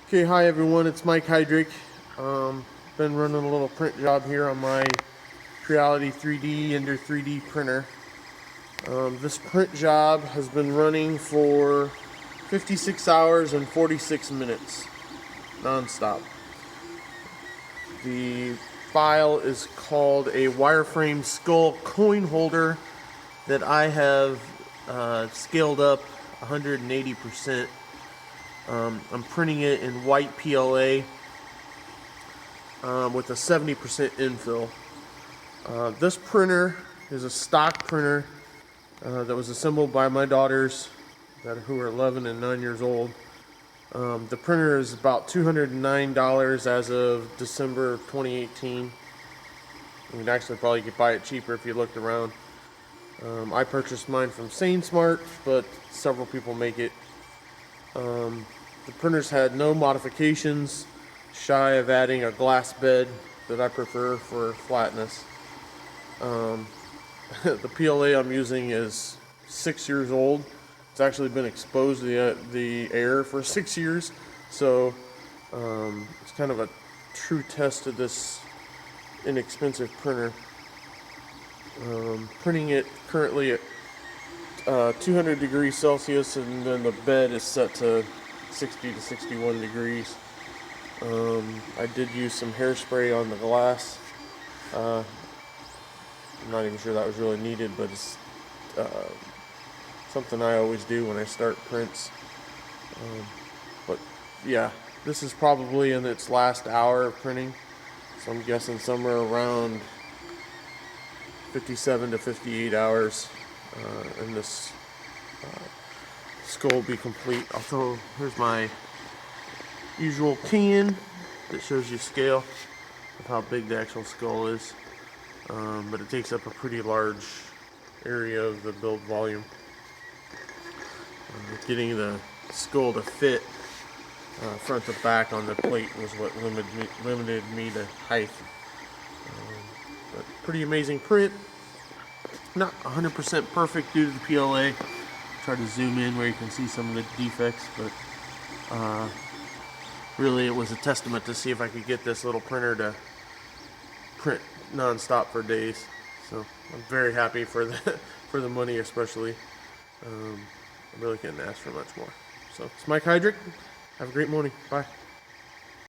Okay, hi everyone, it's Mike Heydrich. Been running a little print job here on my Creality 3D Ender 3D printer. This print job has been running for 56 hours and 46 minutes, non-stop. The file is called a Wireframe skull coin holder that I have scaled up 180%. I'm printing it in white PLA with a 70% infill. This printer is a stock printer that was assembled by my daughters who are 11 and 9 years old. The printer is about $209 as of December 2018. You can actually probably buy it cheaper if you looked around. I purchased mine from sainsmart, but several people make it. The printers had no modifications, shy of adding a glass bed that I prefer for flatness. The PLA I'm using is 6 years old. It's actually been exposed to the air for 6 years, so it's kind of a true test of this inexpensive printer. Printing it currently at 200 degrees Celsius, and then the bed is set to 60 to 61 degrees. I did use some hairspray on the glass. I'm not even sure that was really needed, but it's something I always do when I start prints. But yeah, this is probably in its last hour of printing, so I'm guessing somewhere around 57 to 58 hours, and this skull will be complete. Also, here's my usual can that shows you scale of how big the actual skull is, but it takes up a pretty large area of the build volume. Getting the skull to fit front to back on the plate was what limited me to height. But pretty amazing print. Not 100% perfect due to the PLA. Try to zoom in where you can see some of the defects, but really it was a testament to see if I could get this little printer to print non-stop for days. So I'm very happy for the money, especially. I really couldn't ask for much more. So it's Mike Heydrich. Have a great morning. Bye.